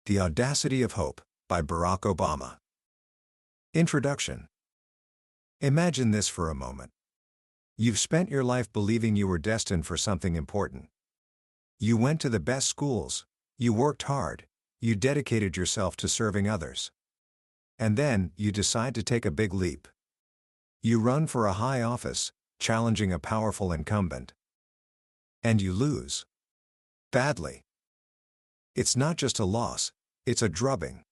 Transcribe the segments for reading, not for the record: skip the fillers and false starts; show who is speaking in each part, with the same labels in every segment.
Speaker 1: The Audacity of Hope, by Barack Obama. Introduction. Imagine this for a moment. You've spent your life believing you were destined for something important. You went to the best schools, you worked hard, you dedicated yourself to serving others. And then, you decide to take a big leap. You run for a high office, challenging a powerful incumbent. And you lose. Badly. It's not just a loss, it's a drubbing.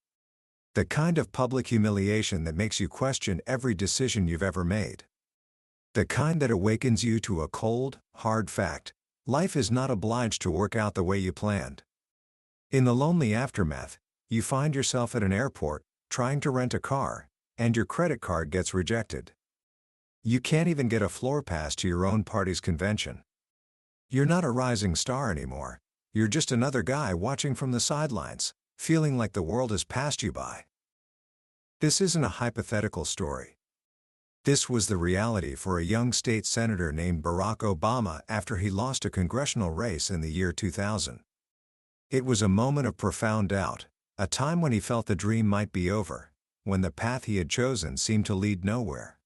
Speaker 1: The kind of public humiliation that makes you question every decision you've ever made. The kind that awakens you to a cold, hard fact: life is not obliged to work out the way you planned. In the lonely aftermath, you find yourself at an airport, trying to rent a car, and your credit card gets rejected. You can't even get a floor pass to your own party's convention. You're not a rising star anymore, you're just another guy watching from the sidelines, feeling like the world has passed you by. This isn't a hypothetical story. This was the reality for a young state senator named Barack Obama after he lost a congressional race in the year 2000. It was a moment of profound doubt, a time when he felt the dream might be over, when the path he had chosen seemed to lead nowhere.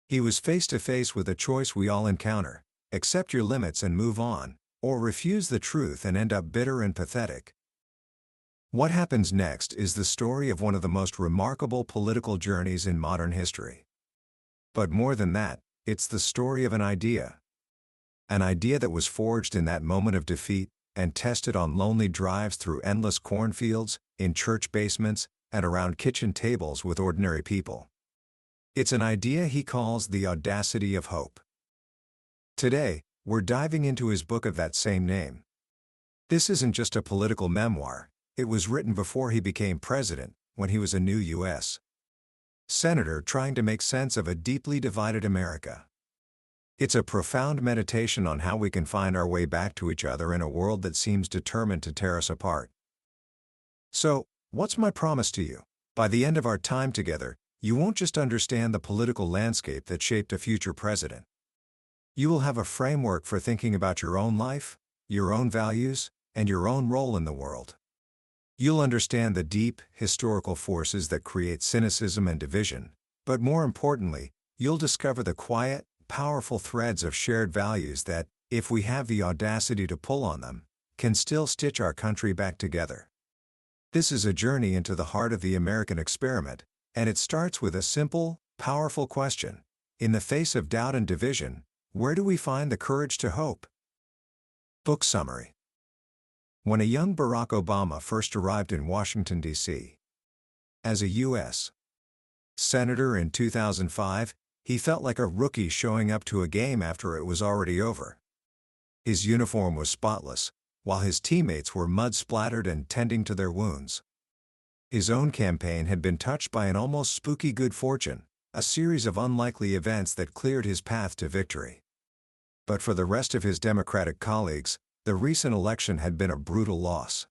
Speaker 1: He was face to face with a choice we all encounter: accept your limits and move on, or refuse the truth and end up bitter and pathetic. What happens next is the story of one of the most remarkable political journeys in modern history. But more than that, it's the story of an idea. An idea that was forged in that moment of defeat, and tested on lonely drives through endless cornfields, in church basements, and around kitchen tables with ordinary people. It's an idea he calls the Audacity of Hope. Today, we're diving into his book of that same name. This isn't just a political memoir. It was written before he became president, when he was a new U.S. senator trying to make sense of a deeply divided America. It's a profound meditation on how we can find our way back to each other in a world that seems determined to tear us apart. So, what's my promise to you? By the end of our time together, you won't just understand the political landscape that shaped a future president. You will have a framework for thinking about your own life, your own values, and your own role in the world. You'll understand the deep, historical forces that create cynicism and division, but more importantly, you'll discover the quiet, powerful threads of shared values that, if we have the audacity to pull on them, can still stitch our country back together. This is a journey into the heart of the American experiment, and it starts with a simple, powerful question. In the face of doubt and division, where do we find the courage to hope? Book summary. When a young Barack Obama first arrived in Washington, D.C. as a U.S. senator in 2005, he felt like a rookie showing up to a game after it was already over. His uniform was spotless, while his teammates were mud-splattered and tending to their wounds. His own campaign had been touched by an almost spooky good fortune, a series of unlikely events that cleared his path to victory. But for the rest of his Democratic colleagues, the recent election had been a brutal loss.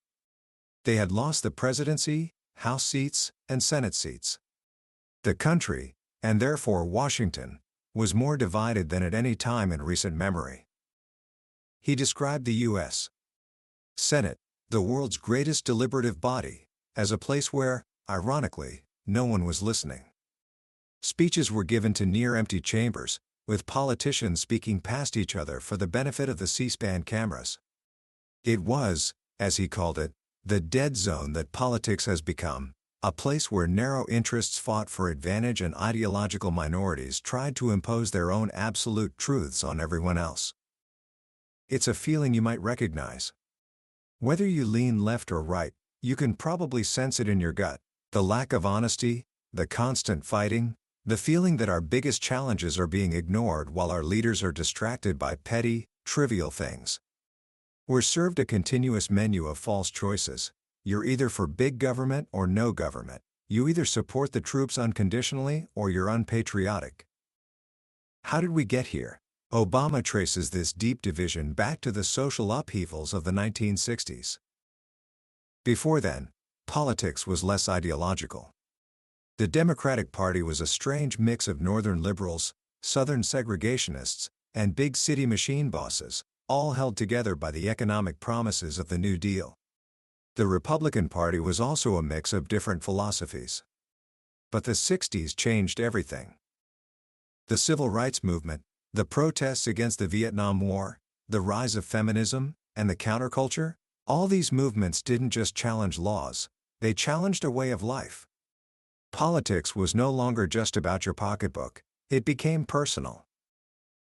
Speaker 1: They had lost the presidency, House seats, and Senate seats. The country, and therefore Washington, was more divided than at any time in recent memory. He described the U.S. Senate, the world's greatest deliberative body, as a place where, ironically, no one was listening. Speeches were given to near-empty chambers, with politicians speaking past each other for the benefit of the C-SPAN cameras. It was, as he called it, the dead zone that politics has become, a place where narrow interests fought for advantage and ideological minorities tried to impose their own absolute truths on everyone else. It's a feeling you might recognize. Whether you lean left or right, you can probably sense it in your gut: the lack of honesty, the constant fighting, the feeling that our biggest challenges are being ignored while our leaders are distracted by petty, trivial things. We're served a continuous menu of false choices. You're either for big government or no government. You either support the troops unconditionally or you're unpatriotic. How did we get here? Obama traces this deep division back to the social upheavals of the 1960s. Before then, politics was less ideological. The Democratic Party was a strange mix of Northern liberals, Southern segregationists, and big city machine bosses, all held together by the economic promises of the New Deal. The Republican Party was also a mix of different philosophies. But the 60s changed everything. The civil rights movement, the protests against the Vietnam War, the rise of feminism, and the counterculture, all these movements didn't just challenge laws, they challenged a way of life. Politics was no longer just about your pocketbook, it became personal.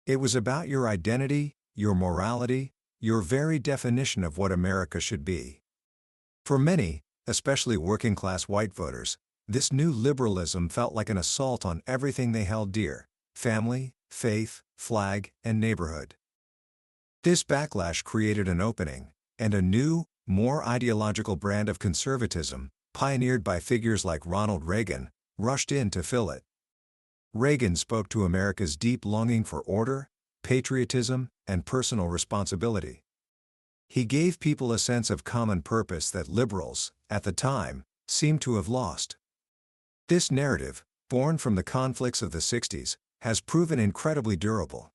Speaker 1: It was about your identity, your morality, your very definition of what America should be. For many, especially working-class white voters, this new liberalism felt like an assault on everything they held dear: family, faith, flag, and neighborhood. This backlash created an opening, and a new, more ideological brand of conservatism, pioneered by figures like Ronald Reagan, rushed in to fill it. Reagan spoke to America's deep longing for order, patriotism, and personal responsibility. He gave people a sense of common purpose that liberals, at the time, seemed to have lost. This narrative, born from the conflicts of the 60s, has proven incredibly durable.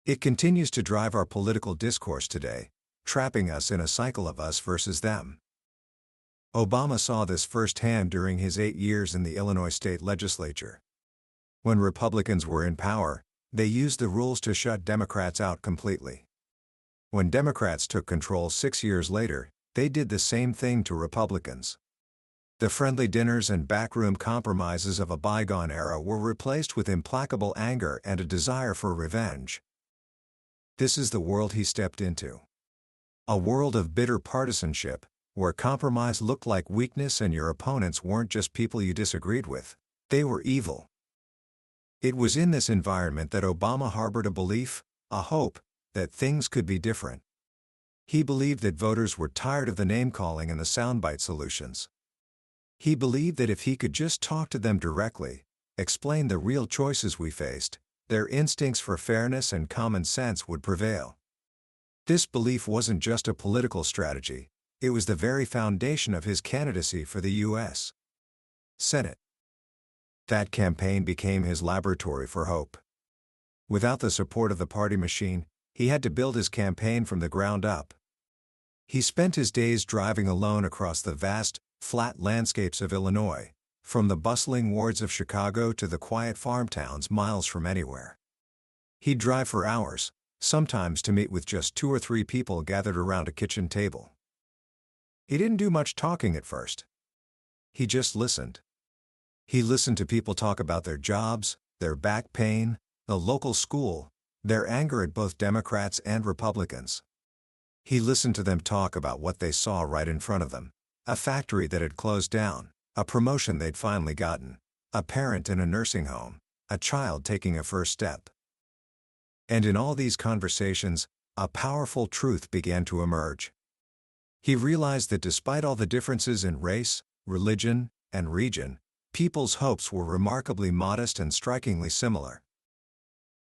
Speaker 1: It continues to drive our political discourse today, trapping us in a cycle of us versus them. Obama saw this firsthand during his 8 years in the Illinois state legislature. When Republicans were in power, they used the rules to shut Democrats out completely. When Democrats took control 6 years later, they did the same thing to Republicans. The friendly dinners and backroom compromises of a bygone era were replaced with implacable anger and a desire for revenge. This is the world he stepped into. A world of bitter partisanship, where compromise looked like weakness and your opponents weren't just people you disagreed with, they were evil. It was in this environment that Obama harbored a belief, a hope, that things could be different. He believed that voters were tired of the name-calling and the soundbite solutions. He believed that if he could just talk to them directly, explain the real choices we faced, their instincts for fairness and common sense would prevail. This belief wasn't just a political strategy, it was the very foundation of his candidacy for the U.S. Senate. That campaign became his laboratory for hope. Without the support of the party machine, he had to build his campaign from the ground up. He spent his days driving alone across the vast, flat landscapes of Illinois, from the bustling wards of Chicago to the quiet farm towns miles from anywhere. He'd drive for hours, sometimes to meet with just 2 or 3 people gathered around a kitchen table. He didn't do much talking at first. He just listened. He listened to people talk about their jobs, their back pain, the local school, their anger at both Democrats and Republicans. He listened to them talk about what they saw right in front of them: a factory that had closed down, a promotion they'd finally gotten, a parent in a nursing home, a child taking a first step. And in all these conversations, a powerful truth began to emerge. He realized that despite all the differences in race, religion, and region, people's hopes were remarkably modest and strikingly similar.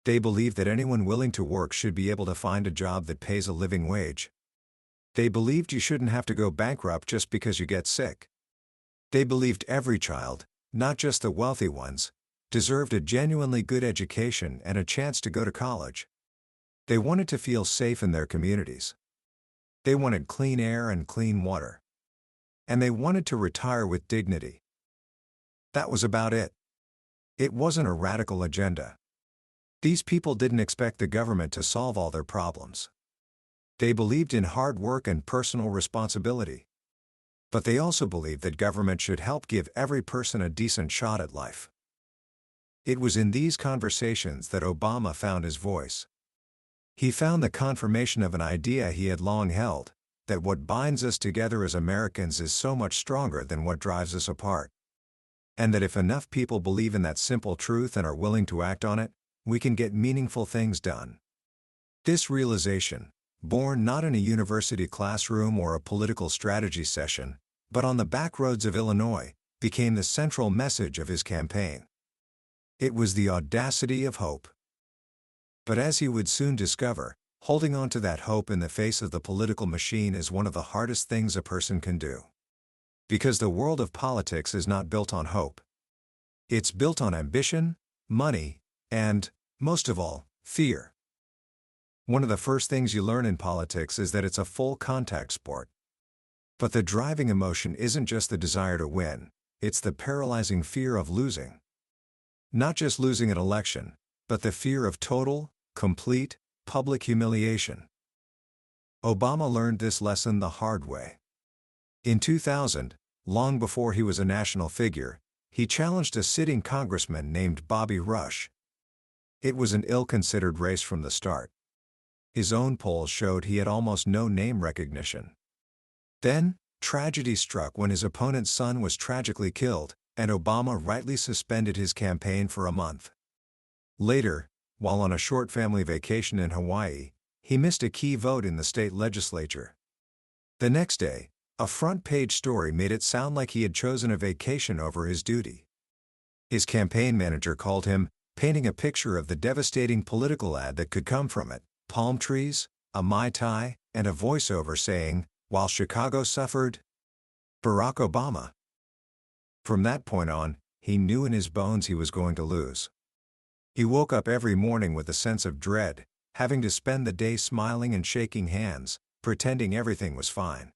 Speaker 1: They believed that anyone willing to work should be able to find a job that pays a living wage. They believed you shouldn't have to go bankrupt just because you get sick. They believed every child, not just the wealthy ones, deserved a genuinely good education and a chance to go to college. They wanted to feel safe in their communities. They wanted clean air and clean water. And they wanted to retire with dignity. That was about it. It wasn't a radical agenda. These people didn't expect the government to solve all their problems. They believed in hard work and personal responsibility. But they also believed that government should help give every person a decent shot at life. It was in these conversations that Obama found his voice. He found the confirmation of an idea he had long held, that what binds us together as Americans is so much stronger than what drives us apart. And that if enough people believe in that simple truth and are willing to act on it, we can get meaningful things done. This realization, born not in a university classroom or a political strategy session, but on the back roads of Illinois, became the central message of his campaign. It was the audacity of hope. But as he would soon discover, holding on to that hope in the face of the political machine is one of the hardest things a person can do. Because the world of politics is not built on hope. It's built on ambition, money, and, most of all, fear. One of the first things you learn in politics is that it's a full contact sport. But the driving emotion isn't just the desire to win, it's the paralyzing fear of losing. Not just losing an election, but the fear of total, complete, public humiliation. Obama learned this lesson the hard way. In 2000, long before he was a national figure, he challenged a sitting congressman named Bobby Rush. It was an ill-considered race from the start. His own polls showed he had almost no name recognition. Then, tragedy struck when his opponent's son was tragically killed, and Obama rightly suspended his campaign for a month. Later, while on a short family vacation in Hawaii, he missed a key vote in the state legislature. The next day, a front-page story made it sound like he had chosen a vacation over his duty. His campaign manager called him, painting a picture of the devastating political ad that could come from it: palm trees, a Mai Tai, and a voiceover saying, "While Chicago suffered, Barack Obama." From that point on, he knew in his bones he was going to lose. He woke up every morning with a sense of dread, having to spend the day smiling and shaking hands, pretending everything was fine.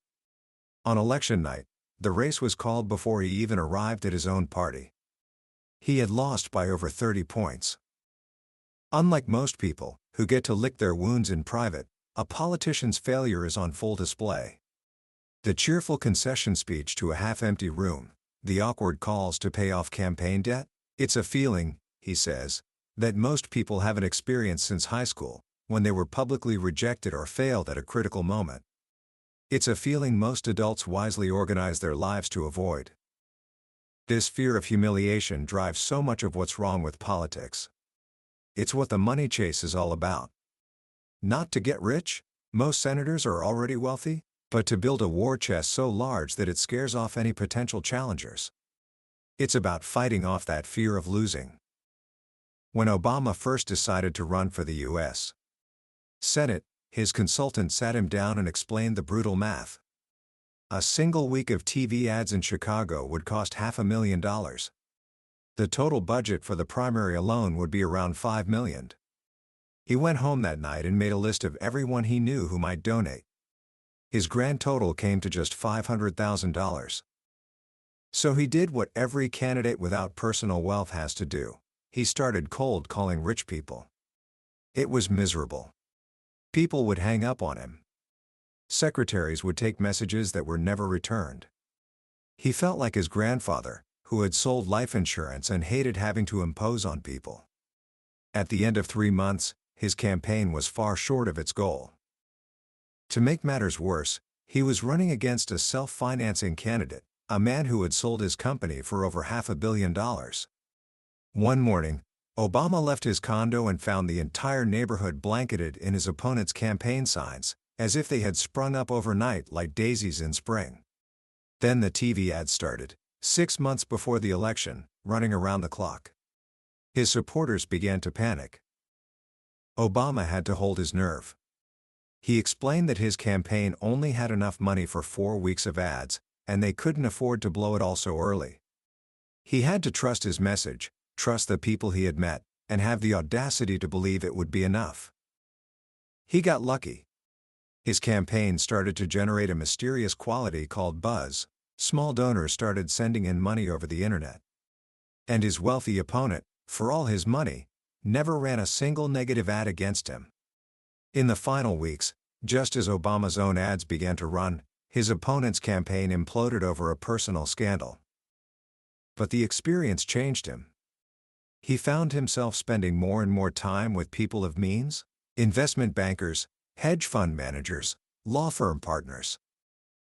Speaker 1: On election night, the race was called before he even arrived at his own party. He had lost by over 30 points. Unlike most people, who get to lick their wounds in private, a politician's failure is on full display. The cheerful concession speech to a half-empty room, the awkward calls to pay off campaign debt, it's a feeling, he says, that most people haven't experienced since high school, when they were publicly rejected or failed at a critical moment. It's a feeling most adults wisely organize their lives to avoid. This fear of humiliation drives so much of what's wrong with politics. It's what the money chase is all about. Not to get rich, most senators are already wealthy, but to build a war chest so large that it scares off any potential challengers. It's about fighting off that fear of losing. When Obama first decided to run for the U.S. Senate, his consultant sat him down and explained the brutal math. A single week of TV ads in Chicago would cost $500,000. The total budget for the primary alone would be around $5 million. He went home that night and made a list of everyone he knew who might donate. His grand total came to just $500,000. So he did what every candidate without personal wealth has to do. He started cold calling rich people. It was miserable. People would hang up on him. Secretaries would take messages that were never returned. He felt like his grandfather, who had sold life insurance and hated having to impose on people. At the end of 3 months, his campaign was far short of its goal. To make matters worse, he was running against a self-financing candidate, a man who had sold his company for over $500 million. One morning, Obama left his condo and found the entire neighborhood blanketed in his opponent's campaign signs, as if they had sprung up overnight like daisies in spring. Then the TV ads started, 6 months before the election, running around the clock. His supporters began to panic. Obama had to hold his nerve. He explained that his campaign only had enough money for 4 weeks of ads, and they couldn't afford to blow it all so early. He had to trust his message, trust the people he had met, and have the audacity to believe it would be enough. He got lucky. His campaign started to generate a mysterious quality called buzz. Small donors started sending in money over the internet. And his wealthy opponent, for all his money, never ran a single negative ad against him. In the final weeks, just as Obama's own ads began to run, his opponent's campaign imploded over a personal scandal. But the experience changed him. He found himself spending more and more time with people of means, investment bankers, hedge fund managers, law firm partners.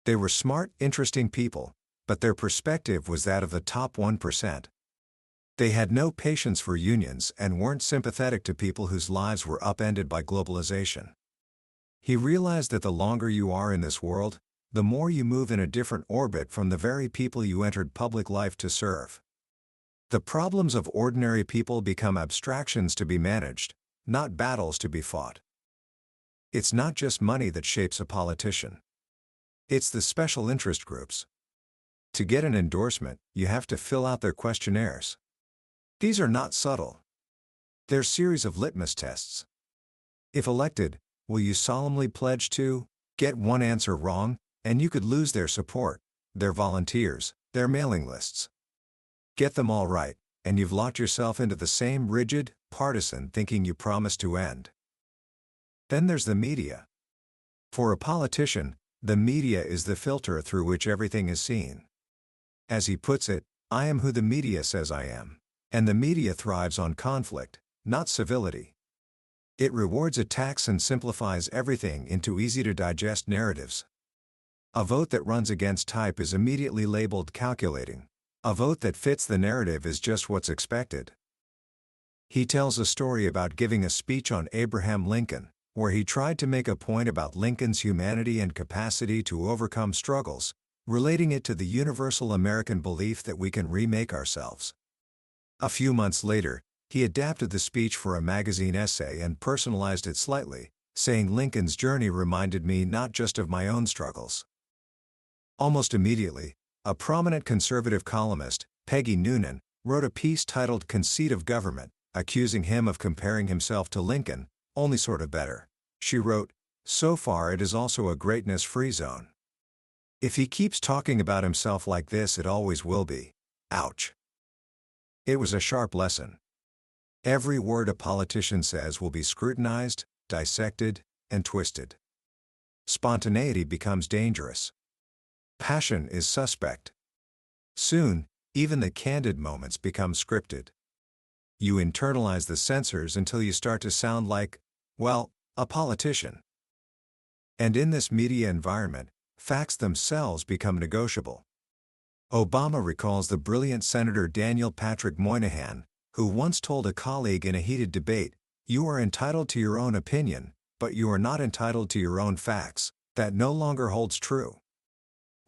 Speaker 1: They were smart, interesting people, but their perspective was that of the top 1%. They had no patience for unions and weren't sympathetic to people whose lives were upended by globalization. He realized that the longer you are in this world, the more you move in a different orbit from the very people you entered public life to serve. The problems of ordinary people become abstractions to be managed, not battles to be fought. It's not just money that shapes a politician. It's the special interest groups. To get an endorsement, you have to fill out their questionnaires. These are not subtle. They're a series of litmus tests. If elected, will you solemnly pledge to get one answer wrong and you could lose their support, their volunteers, their mailing lists. Get them all right, and you've locked yourself into the same rigid, partisan thinking you promised to end. Then there's the media. For a politician, the media is the filter through which everything is seen. As he puts it, I am who the media says I am. And the media thrives on conflict, not civility. It rewards attacks and simplifies everything into easy-to-digest narratives. A vote that runs against type is immediately labeled calculating. A vote that fits the narrative is just what's expected. He tells a story about giving a speech on Abraham Lincoln, where he tried to make a point about Lincoln's humanity and capacity to overcome struggles, relating it to the universal American belief that we can remake ourselves. A few months later, he adapted the speech for a magazine essay and personalized it slightly, saying Lincoln's journey reminded me not just of my own struggles. Almost immediately, a prominent conservative columnist, Peggy Noonan, wrote a piece titled Conceit of Government, accusing him of comparing himself to Lincoln, only sort of better. She wrote, "So far it is also a greatness-free zone. If he keeps talking about himself like this, it always will be. Ouch." It was a sharp lesson. Every word a politician says will be scrutinized, dissected, and twisted. Spontaneity becomes dangerous. Passion is suspect. Soon, even the candid moments become scripted. You internalize the censors until you start to sound like, well, a politician. And in this media environment, facts themselves become negotiable. Obama recalls the brilliant Senator Daniel Patrick Moynihan, who once told a colleague in a heated debate, "You are entitled to your own opinion, but you are not entitled to your own facts." That no longer holds true.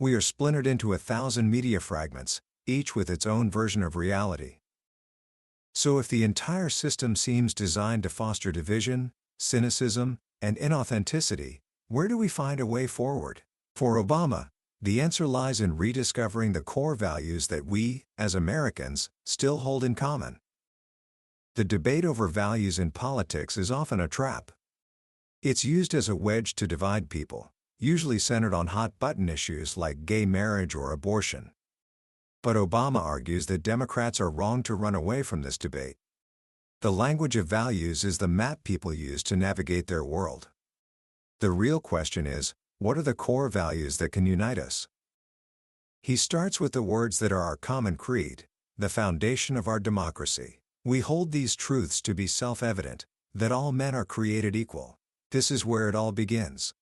Speaker 1: We are splintered into 1,000 media fragments, each with its own version of reality. So if the entire system seems designed to foster division, cynicism, and inauthenticity, where do we find a way forward? For Obama, the answer lies in rediscovering the core values that we, as Americans, still hold in common. The debate over values in politics is often a trap. It's used as a wedge to divide people, usually centered on hot-button issues like gay marriage or abortion. But Obama argues that Democrats are wrong to run away from this debate. The language of values is the map people use to navigate their world. The real question is, what are the core values that can unite us? He starts with the words that are our common creed, the foundation of our democracy. We hold these truths to be self-evident, that all men are created equal. This is where it all begins.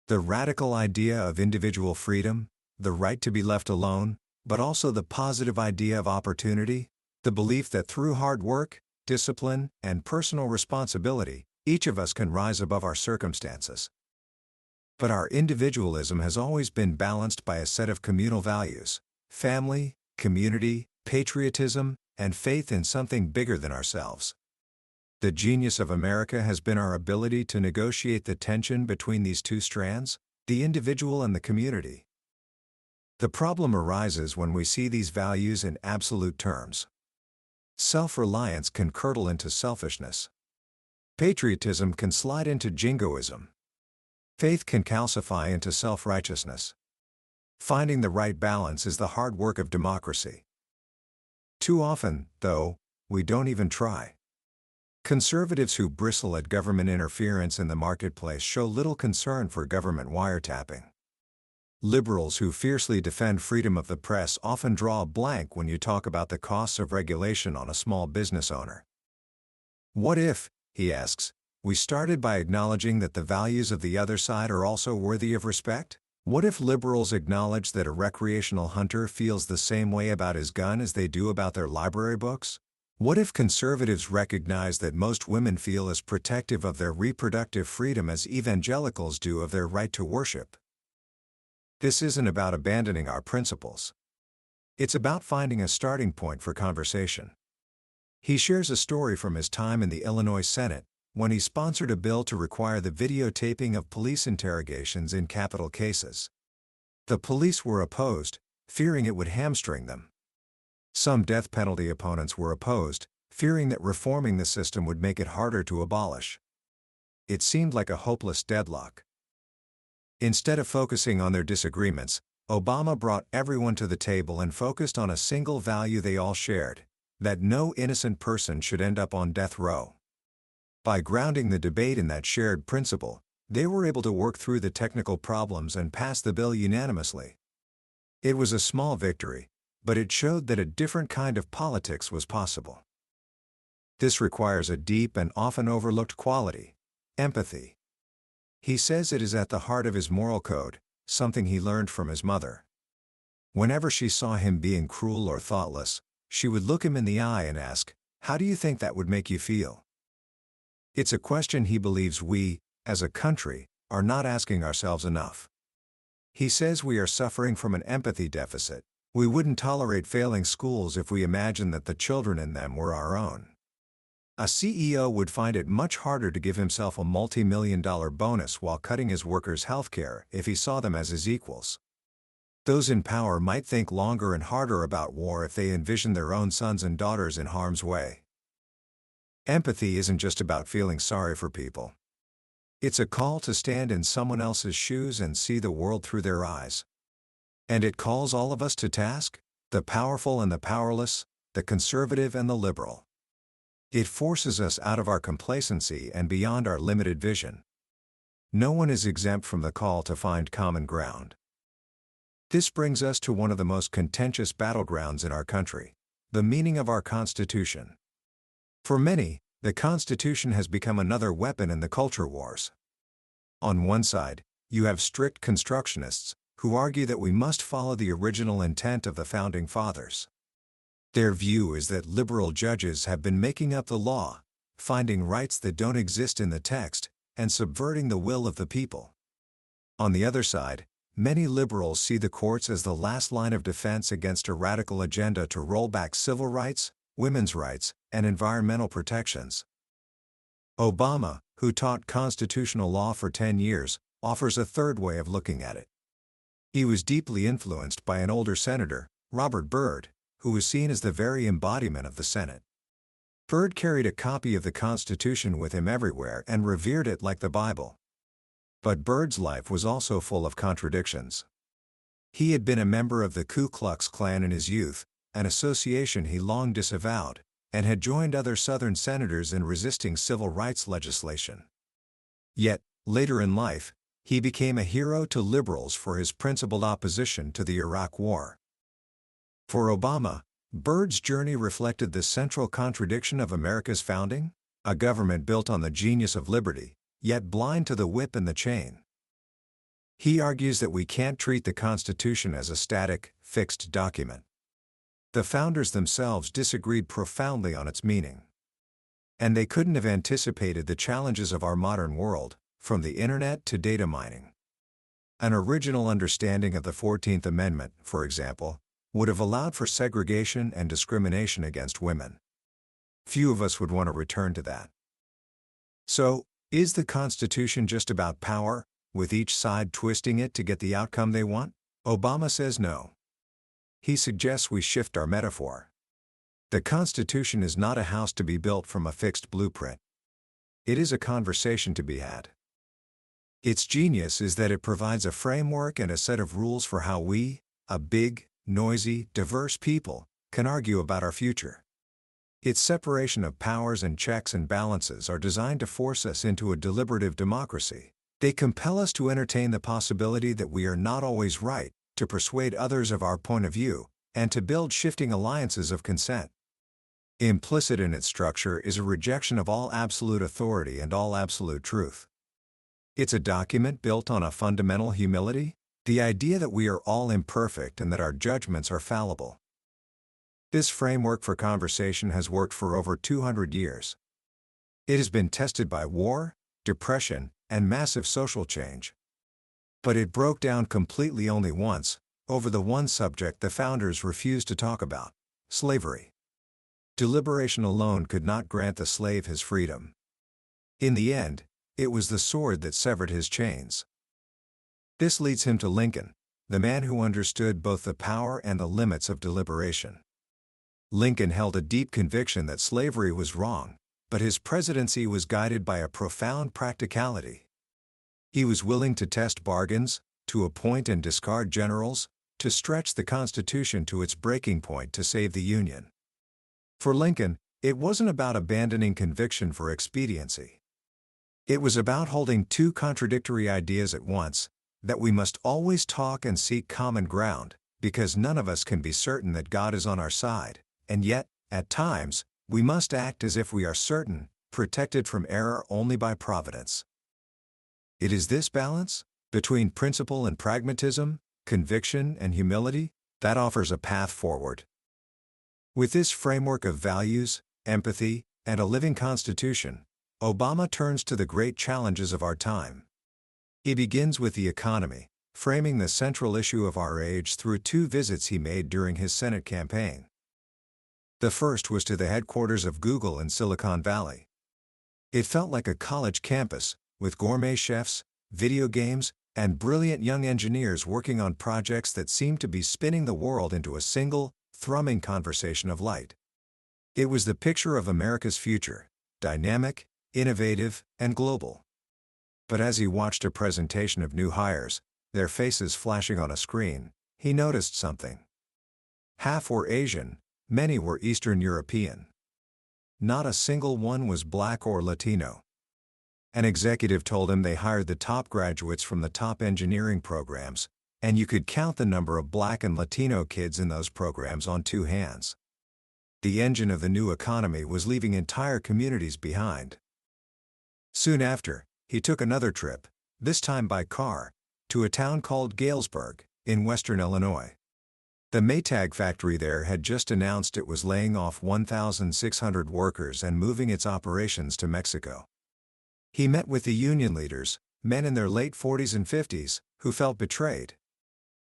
Speaker 1: The radical idea of individual freedom, the right to be left alone, but also the positive idea of opportunity, the belief that through hard work, discipline, and personal responsibility, each of us can rise above our circumstances. But our individualism has always been balanced by a set of communal values: family, community, patriotism, and faith in something bigger than ourselves. The genius of America has been our ability to negotiate the tension between these two strands, the individual and the community. The problem arises when we see these values in absolute terms. Self-reliance can curdle into selfishness. Patriotism can slide into jingoism. Faith can calcify into self-righteousness. Finding the right balance is the hard work of democracy. Too often, though, we don't even try. Conservatives who bristle at government interference in the marketplace show little concern for government wiretapping. Liberals who fiercely defend freedom of the press often draw a blank when you talk about the costs of regulation on a small business owner. What if, he asks, we started by acknowledging that the values of the other side are also worthy of respect? What if liberals acknowledge that a recreational hunter feels the same way about his gun as they do about their library books? What if conservatives recognize that most women feel as protective of their reproductive freedom as evangelicals do of their right to worship? This isn't about abandoning our principles. It's about finding a starting point for conversation. He shares a story from his time in the Illinois Senate, when he sponsored a bill to require the videotaping of police interrogations in capital cases. The police were opposed, fearing it would hamstring them. Some death penalty opponents were opposed, fearing that reforming the system would make it harder to abolish. It seemed like a hopeless deadlock. Instead of focusing on their disagreements, Obama brought everyone to the table and focused on a single value they all shared: that no innocent person should end up on death row. By grounding the debate in that shared principle, they were able to work through the technical problems and pass the bill unanimously. It was a small victory, but it showed that a different kind of politics was possible. This requires a deep and often overlooked quality: empathy. He says it is at the heart of his moral code, something he learned from his mother. Whenever she saw him being cruel or thoughtless, she would look him in the eye and ask, "How do you think that would make you feel?" It's a question he believes we, as a country, are not asking ourselves enough. He says we are suffering from an empathy deficit. We wouldn't tolerate failing schools if we imagined that the children in them were our own. A CEO would find it much harder to give himself a multi-million-dollar bonus while cutting his workers' health care if he saw them as his equals. Those in power might think longer and harder about war if they envisioned their own sons and daughters in harm's way. Empathy isn't just about feeling sorry for people. It's a call to stand in someone else's shoes and see the world through their eyes. And it calls all of us to task: the powerful and the powerless, the conservative and the liberal. It forces us out of our complacency and beyond our limited vision. No one is exempt from the call to find common ground. This brings us to one of the most contentious battlegrounds in our country: the meaning of our Constitution. For many, the Constitution has become another weapon in the culture wars. On one side, you have strict constructionists, who argue that we must follow the original intent of the Founding Fathers. Their view is that liberal judges have been making up the law, finding rights that don't exist in the text, and subverting the will of the people. On the other side, many liberals see the courts as the last line of defense against a radical agenda to roll back civil rights, women's rights, and environmental protections. Obama, who taught constitutional law for 10 years, offers a third way of looking at it. He was deeply influenced by an older senator, Robert Byrd, who was seen as the very embodiment of the Senate. Byrd carried a copy of the Constitution with him everywhere and revered it like the Bible. But Byrd's life was also full of contradictions. He had been a member of the Ku Klux Klan in his youth, an association he long disavowed, and had joined other Southern senators in resisting civil rights legislation. Yet, later in life, he became a hero to liberals for his principled opposition to the Iraq War. For Obama, Byrd's journey reflected the central contradiction of America's founding: a government built on the genius of liberty, yet blind to the whip and the chain. He argues that we can't treat the Constitution as a static, fixed document. The founders themselves disagreed profoundly on its meaning. And they couldn't have anticipated the challenges of our modern world, from the internet to data mining. An original understanding of the 14th Amendment, for example, would have allowed for segregation and discrimination against women. Few of us would want to return to that. So, is the Constitution just about power, with each side twisting it to get the outcome they want? Obama says no. He suggests we shift our metaphor. The Constitution is not a house to be built from a fixed blueprint. It is a conversation to be had. Its genius is that it provides a framework and a set of rules for how we, a big, noisy, diverse people, can argue about our future. Its separation of powers and checks and balances are designed to force us into a deliberative democracy. They compel us to entertain the possibility that we are not always right, to persuade others of our point of view, and to build shifting alliances of consent. Implicit in its structure is a rejection of all absolute authority and all absolute truth. It's a document built on a fundamental humility, the idea that we are all imperfect and that our judgments are fallible. This framework for conversation has worked for over 200 years. It has been tested by war, depression, and massive social change. But it broke down completely only once, over the one subject the founders refused to talk about: slavery. Deliberation alone could not grant the slave his freedom. In the end, it was the sword that severed his chains. This leads him to Lincoln, the man who understood both the power and the limits of deliberation. Lincoln held a deep conviction that slavery was wrong, but his presidency was guided by a profound practicality. He was willing to test bargains, to appoint and discard generals, to stretch the Constitution to its breaking point to save the Union. For Lincoln, it wasn't about abandoning conviction for expediency. It was about holding two contradictory ideas at once, that we must always talk and seek common ground, because none of us can be certain that God is on our side, and yet, at times, we must act as if we are certain, protected from error only by providence. It is this balance, between principle and pragmatism, conviction and humility, that offers a path forward. With this framework of values, empathy, and a living constitution, Obama turns to the great challenges of our time. He begins with the economy, framing the central issue of our age through two visits he made during his Senate campaign. The first was to the headquarters of Google in Silicon Valley. It felt like a college campus, with gourmet chefs, video games, and brilliant young engineers working on projects that seemed to be spinning the world into a single, thrumming conversation of light. It was the picture of America's future, dynamic, innovative, and global. But as he watched a presentation of new hires, their faces flashing on a screen, he noticed something. Half were Asian, many were Eastern European. Not a single one was Black or Latino. An executive told him they hired the top graduates from the top engineering programs, and you could count the number of Black and Latino kids in those programs on two hands. The engine of the new economy was leaving entire communities behind. Soon after, he took another trip, this time by car, to a town called Galesburg, in western Illinois. The Maytag factory there had just announced it was laying off 1,600 workers and moving its operations to Mexico. He met with the union leaders, men in their late 40s and 50s, who felt betrayed.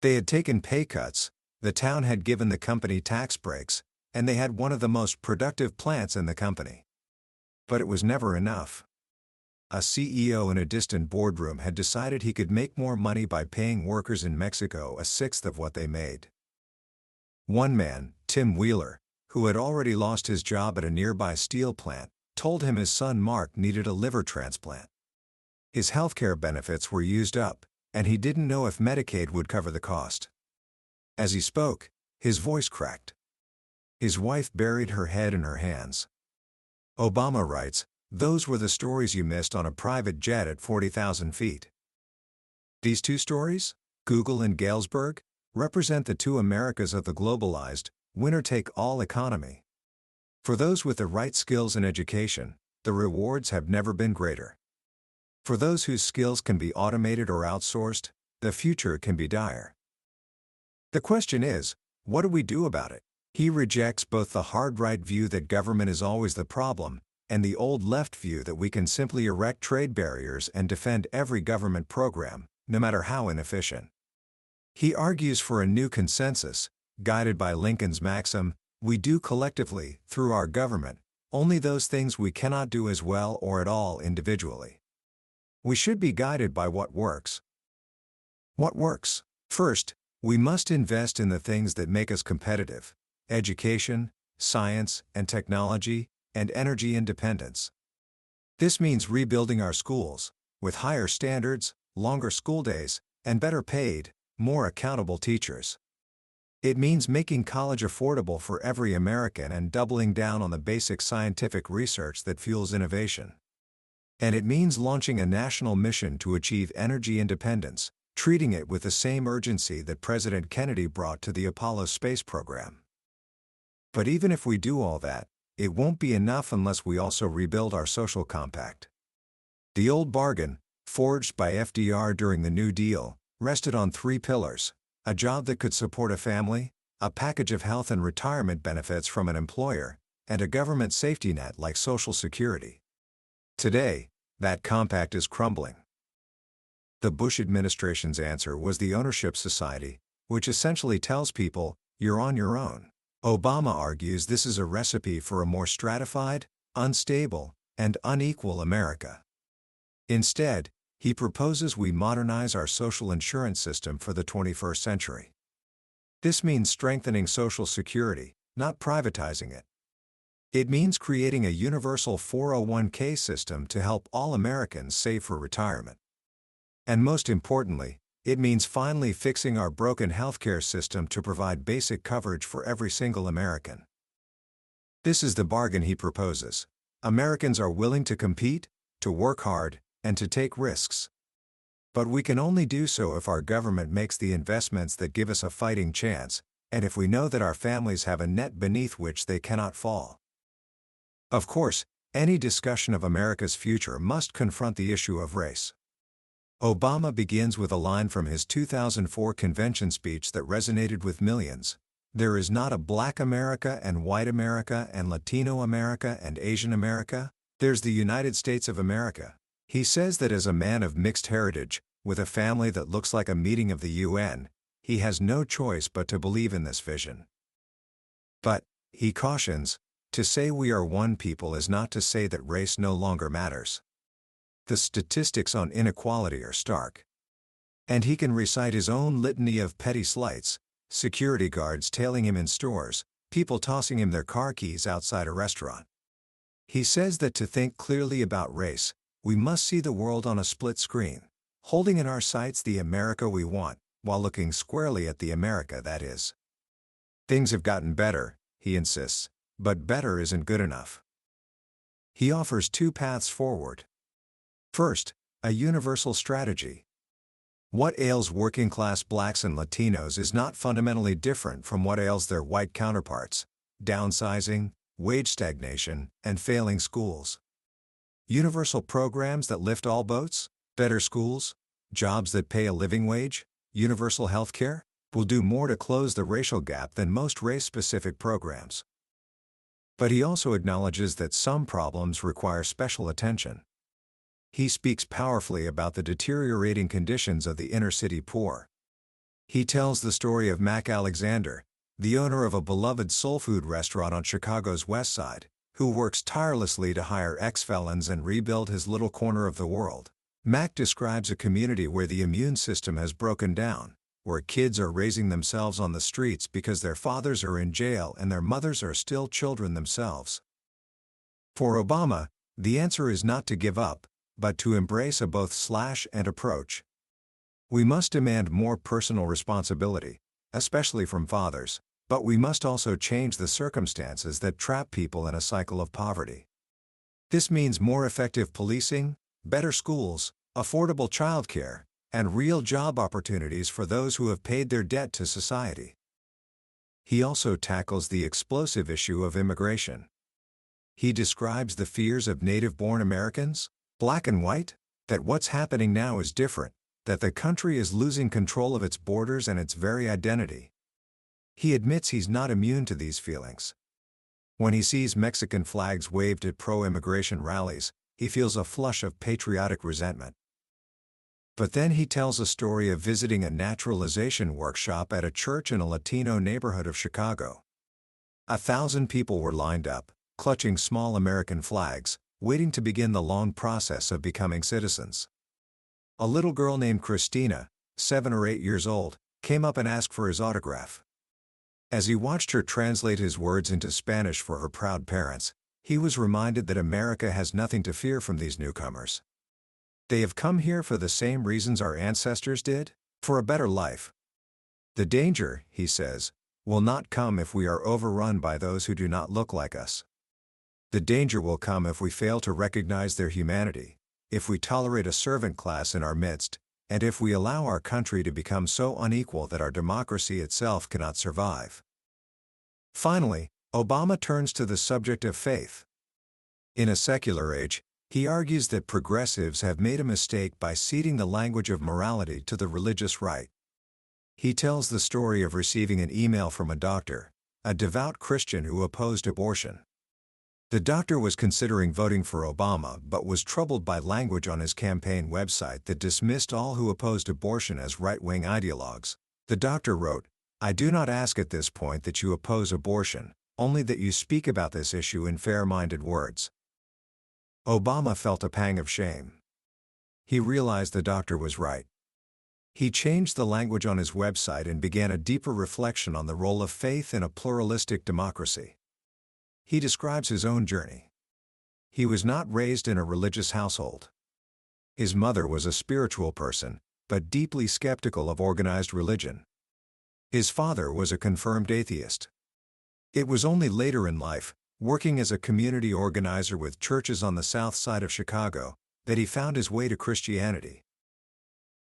Speaker 1: They had taken pay cuts, the town had given the company tax breaks, and they had one of the most productive plants in the company. But it was never enough. A CEO in a distant boardroom had decided he could make more money by paying workers in Mexico a sixth of what they made. One man, Tim Wheeler, who had already lost his job at a nearby steel plant, told him his son Mark needed a liver transplant. His healthcare benefits were used up, and he didn't know if Medicaid would cover the cost. As he spoke, his voice cracked. His wife buried her head in her hands. Obama writes, "Those were the stories you missed on a private jet at 40,000 feet." These two stories, Google and Galesburg, represent the two Americas of the globalized, winner-take-all economy. For those with the right skills and education, the rewards have never been greater. For those whose skills can be automated or outsourced, the future can be dire. The question is, what do we do about it? He rejects both the hard right view that government is always the problem, and the old left view that we can simply erect trade barriers and defend every government program, no matter how inefficient. He argues for a new consensus, guided by Lincoln's maxim, "We do collectively, through our government, only those things we cannot do as well or at all individually." We should be guided by what works. What works? First, we must invest in the things that make us competitive: education, science and technology, and energy independence. This means rebuilding our schools, with higher standards, longer school days, and better paid, more accountable teachers. It means making college affordable for every American and doubling down on the basic scientific research that fuels innovation. And it means launching a national mission to achieve energy independence, treating it with the same urgency that President Kennedy brought to the Apollo space program. But even if we do all that, it won't be enough unless we also rebuild our social compact. The old bargain, forged by FDR during the New Deal, rested on three pillars: a job that could support a family, a package of health and retirement benefits from an employer, and a government safety net like Social Security. Today, that compact is crumbling. The Bush administration's answer was the ownership society, which essentially tells people, "You're on your own." Obama argues this is a recipe for a more stratified, unstable, and unequal America. Instead, he proposes we modernize our social insurance system for the 21st century. This means strengthening Social Security, not privatizing it. It means creating a universal 401k system to help all Americans save for retirement. And most importantly, it means finally fixing our broken healthcare system to provide basic coverage for every single American. This is the bargain he proposes. Americans are willing to compete, to work hard, and to take risks. But we can only do so if our government makes the investments that give us a fighting chance, and if we know that our families have a net beneath which they cannot fall. Of course, any discussion of America's future must confront the issue of race. Obama begins with a line from his 2004 convention speech that resonated with millions. There is not a Black America and White America and Latino America and Asian America, there's the United States of America. He says that as a man of mixed heritage, with a family that looks like a meeting of the UN, he has no choice but to believe in this vision. But, he cautions, to say we are one people is not to say that race no longer matters. The statistics on inequality are stark. And he can recite his own litany of petty slights, security guards tailing him in stores, people tossing him their car keys outside a restaurant. He says that to think clearly about race, we must see the world on a split screen, holding in our sights the America we want, while looking squarely at the America that is. Things have gotten better, he insists, but better isn't good enough. He offers two paths forward. First, a universal strategy. What ails working-class Blacks and Latinos is not fundamentally different from what ails their white counterparts: downsizing, wage stagnation, and failing schools. Universal programs that lift all boats, better schools, jobs that pay a living wage, universal health care, will do more to close the racial gap than most race-specific programs. But he also acknowledges that some problems require special attention. He speaks powerfully about the deteriorating conditions of the inner-city poor. He tells the story of Mac Alexander, the owner of a beloved soul food restaurant on Chicago's West Side, who works tirelessly to hire ex-felons and rebuild his little corner of the world. Mac describes a community where the immune system has broken down, where kids are raising themselves on the streets because their fathers are in jail and their mothers are still children themselves. For Obama, the answer is not to give up, but to embrace a both/and approach. We must demand more personal responsibility, especially from fathers, but we must also change the circumstances that trap people in a cycle of poverty. This means more effective policing, better schools, affordable childcare, and real job opportunities for those who have paid their debt to society. He also tackles the explosive issue of immigration. He describes the fears of native-born Americans, Black and white, that what's happening now is different, that the country is losing control of its borders and its very identity. He admits he's not immune to these feelings. When he sees Mexican flags waved at pro-immigration rallies, he feels a flush of patriotic resentment. But then he tells a story of visiting a naturalization workshop at a church in a Latino neighborhood of Chicago. 1,000 people were lined up, clutching small American flags, waiting to begin the long process of becoming citizens. A little girl named Christina, 7 or 8 years old, came up and asked for his autograph. As he watched her translate his words into Spanish for her proud parents, he was reminded that America has nothing to fear from these newcomers. They have come here for the same reasons our ancestors did, for a better life. The danger, he says, will not come if we are overrun by those who do not look like us. The danger will come if we fail to recognize their humanity, if we tolerate a servant class in our midst, and if we allow our country to become so unequal that our democracy itself cannot survive. Finally, Obama turns to the subject of faith. In a secular age, he argues that progressives have made a mistake by ceding the language of morality to the religious right. He tells the story of receiving an email from a doctor, a devout Christian who opposed abortion. The doctor was considering voting for Obama but was troubled by language on his campaign website that dismissed all who opposed abortion as right-wing ideologues. The doctor wrote, "I do not ask at this point that you oppose abortion, only that you speak about this issue in fair-minded words." Obama felt a pang of shame. He realized the doctor was right. He changed the language on his website and began a deeper reflection on the role of faith in a pluralistic democracy. He describes his own journey. He was not raised in a religious household. His mother was a spiritual person, but deeply skeptical of organized religion. His father was a confirmed atheist. It was only later in life, working as a community organizer with churches on the south side of Chicago, that he found his way to Christianity.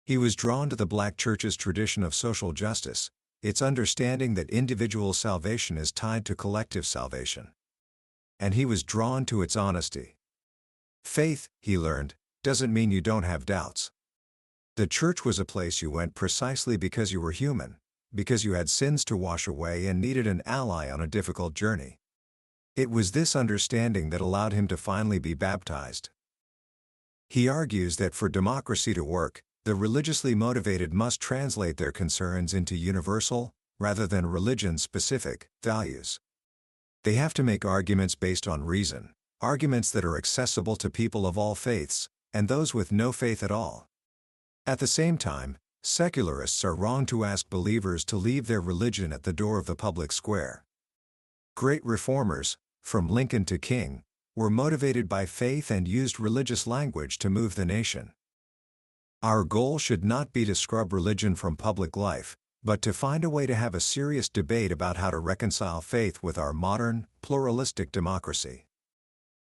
Speaker 1: He was drawn to the Black church's tradition of social justice, its understanding that individual salvation is tied to collective salvation. And he was drawn to its honesty. Faith, he learned, doesn't mean you don't have doubts. The church was a place you went precisely because you were human, because you had sins to wash away and needed an ally on a difficult journey. It was this understanding that allowed him to finally be baptized. He argues that for democracy to work, the religiously motivated must translate their concerns into universal, rather than religion-specific, values. They have to make arguments based on reason, arguments that are accessible to people of all faiths, and those with no faith at all. At the same time, secularists are wrong to ask believers to leave their religion at the door of the public square. Great reformers, from Lincoln to King, were motivated by faith and used religious language to move the nation. Our goal should not be to scrub religion from public life, but to find a way to have a serious debate about how to reconcile faith with our modern, pluralistic democracy.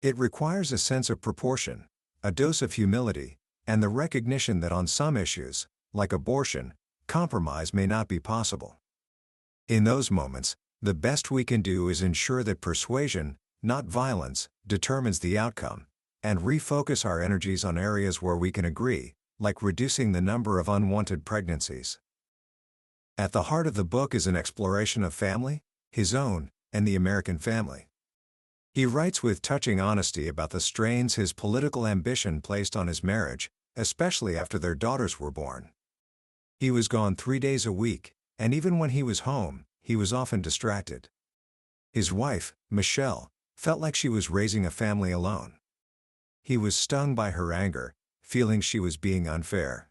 Speaker 1: It requires a sense of proportion, a dose of humility, and the recognition that on some issues, like abortion, compromise may not be possible. In those moments, the best we can do is ensure that persuasion, not violence, determines the outcome, and refocus our energies on areas where we can agree, like reducing the number of unwanted pregnancies. At the heart of the book is an exploration of family, his own, and the American family. He writes with touching honesty about the strains his political ambition placed on his marriage, especially after their daughters were born. He was gone 3 days a week, and even when he was home, he was often distracted. His wife, Michelle, felt like she was raising a family alone. He was stung by her anger, feeling she was being unfair.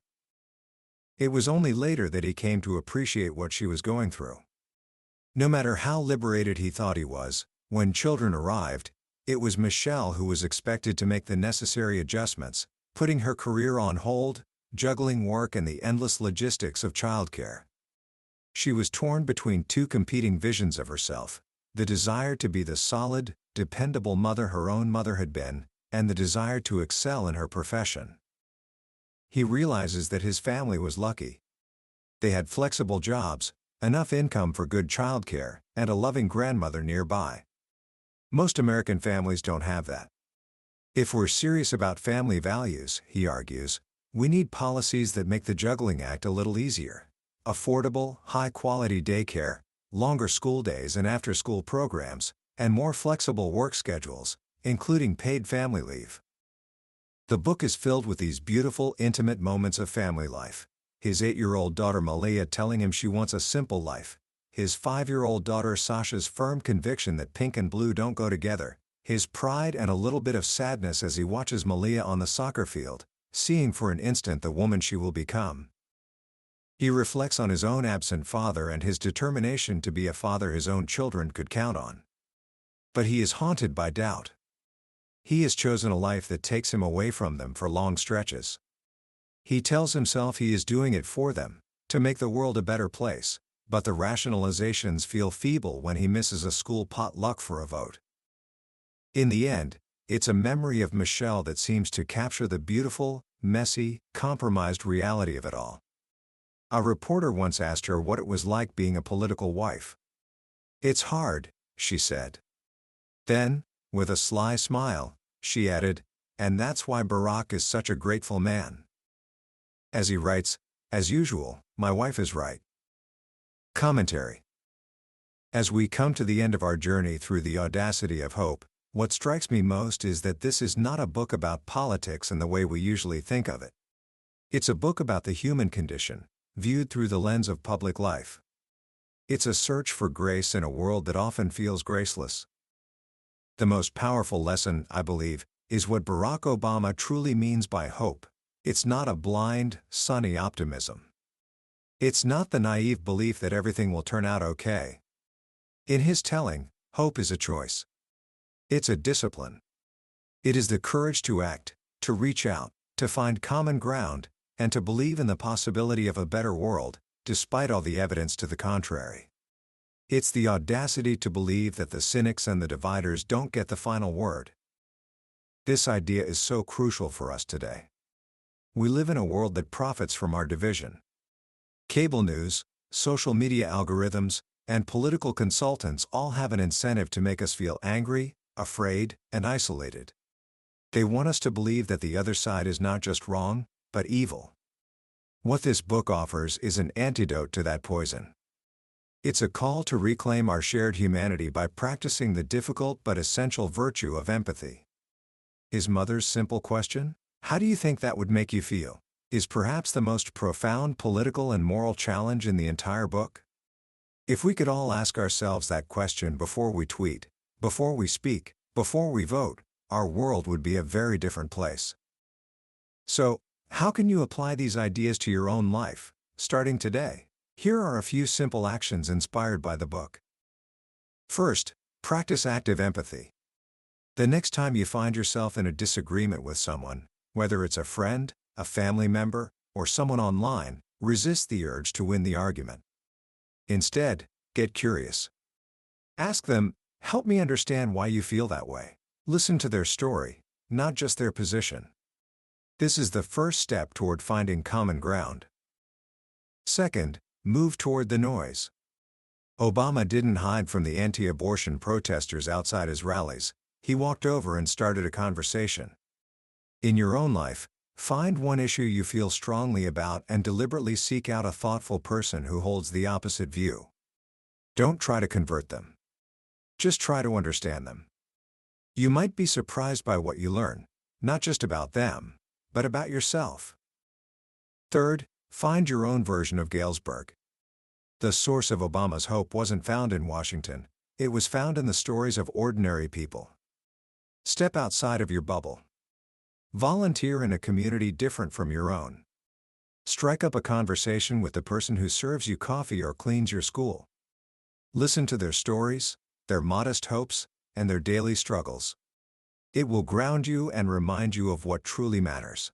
Speaker 1: It was only later that he came to appreciate what she was going through. No matter how liberated he thought he was, when children arrived, it was Michelle who was expected to make the necessary adjustments, putting her career on hold, juggling work and the endless logistics of childcare. She was torn between two competing visions of herself, the desire to be the solid, dependable mother her own mother had been, and the desire to excel in her profession. He realizes that his family was lucky. They had flexible jobs, enough income for good childcare, and a loving grandmother nearby. Most American families don't have that. If we're serious about family values, he argues, we need policies that make the juggling act a little easier. Affordable, high-quality daycare, longer school days and after-school programs, and more flexible work schedules, including paid family leave. The book is filled with these beautiful, intimate moments of family life. His 8-year-old daughter Malia telling him she wants a simple life. His 5-year-old daughter Sasha's firm conviction that pink and blue don't go together. His pride and a little bit of sadness as he watches Malia on the soccer field, seeing for an instant the woman she will become. He reflects on his own absent father and his determination to be a father his own children could count on. But he is haunted by doubt. He has chosen a life that takes him away from them for long stretches. He tells himself he is doing it for them, to make the world a better place, but the rationalizations feel feeble when he misses a school potluck for a vote. In the end, it's a memory of Michelle that seems to capture the beautiful, messy, compromised reality of it all. A reporter once asked her what it was like being a political wife. "It's hard," she said. Then, with a sly smile, she added, "And that's why Barack is such a grateful man." As he writes, as usual, my wife is right. Commentary. As we come to the end of our journey through the Audacity of Hope, what strikes me most is that this is not a book about politics in the way we usually think of it. It's a book about the human condition, viewed through the lens of public life. It's a search for grace in a world that often feels graceless. The most powerful lesson, I believe, is what Barack Obama truly means by hope. It's not a blind, sunny optimism. It's not the naive belief that everything will turn out okay. In his telling, hope is a choice. It's a discipline. It is the courage to act, to reach out, to find common ground, and to believe in the possibility of a better world, despite all the evidence to the contrary. It's the audacity to believe that the cynics and the dividers don't get the final word. This idea is so crucial for us today. We live in a world that profits from our division. Cable news, social media algorithms, and political consultants all have an incentive to make us feel angry, afraid, and isolated. They want us to believe that the other side is not just wrong, but evil. What this book offers is an antidote to that poison. It's a call to reclaim our shared humanity by practicing the difficult but essential virtue of empathy. His mother's simple question, "How do you think that would make you feel?" is perhaps the most profound political and moral challenge in the entire book. If we could all ask ourselves that question before we tweet, before we speak, before we vote, our world would be a very different place. So, how can you apply these ideas to your own life, starting today? Here are a few simple actions inspired by the book. First, practice active empathy. The next time you find yourself in a disagreement with someone, whether it's a friend, a family member, or someone online, resist the urge to win the argument. Instead, get curious. Ask them, "Help me understand why you feel that way." Listen to their story, not just their position. This is the first step toward finding common ground. Second, move toward the noise. Obama didn't hide from the anti-abortion protesters outside his rallies. He walked over and started a conversation. In your own life, find one issue you feel strongly about and deliberately seek out a thoughtful person who holds the opposite view. Don't try to convert them. Just try to understand them. You might be surprised by what you learn, not just about them, but about yourself. Third, find your own version of Galesburg. The source of Obama's hope wasn't found in Washington, it was found in the stories of ordinary people. Step outside of your bubble. Volunteer in a community different from your own. Strike up a conversation with the person who serves you coffee or cleans your school. Listen to their stories, their modest hopes, and their daily struggles. It will ground you and remind you of what truly matters.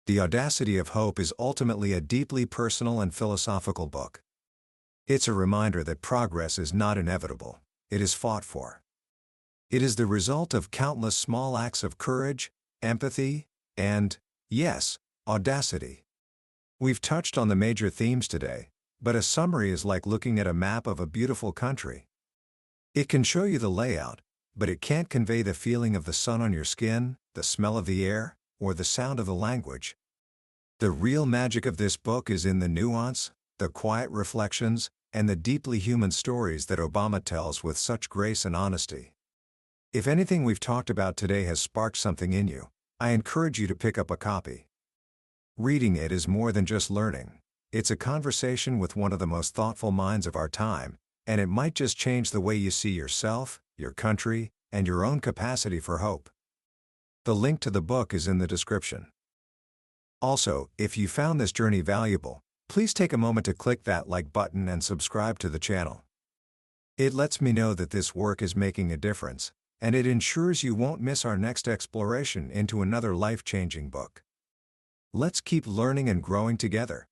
Speaker 1: The Audacity of Hope is ultimately a deeply personal and philosophical book. It's a reminder that progress is not inevitable, it is fought for. It is the result of countless small acts of courage, empathy, and, yes, audacity. We've touched on the major themes today, but a summary is like looking at a map of a beautiful country. It can show you the layout, but it can't convey the feeling of the sun on your skin, the smell of the air, or the sound of the language. The real magic of this book is in the nuance, the quiet reflections, and the deeply human stories that Obama tells with such grace and honesty. If anything we've talked about today has sparked something in you, I encourage you to pick up a copy. Reading it is more than just learning. It's a conversation with one of the most thoughtful minds of our time, and it might just change the way you see yourself, your country, and your own capacity for hope. The link to the book is in the description. Also, if you found this journey valuable, please take a moment to click that like button and subscribe to the channel. It lets me know that this work is making a difference, and it ensures you won't miss our next exploration into another life-changing book. Let's keep learning and growing together.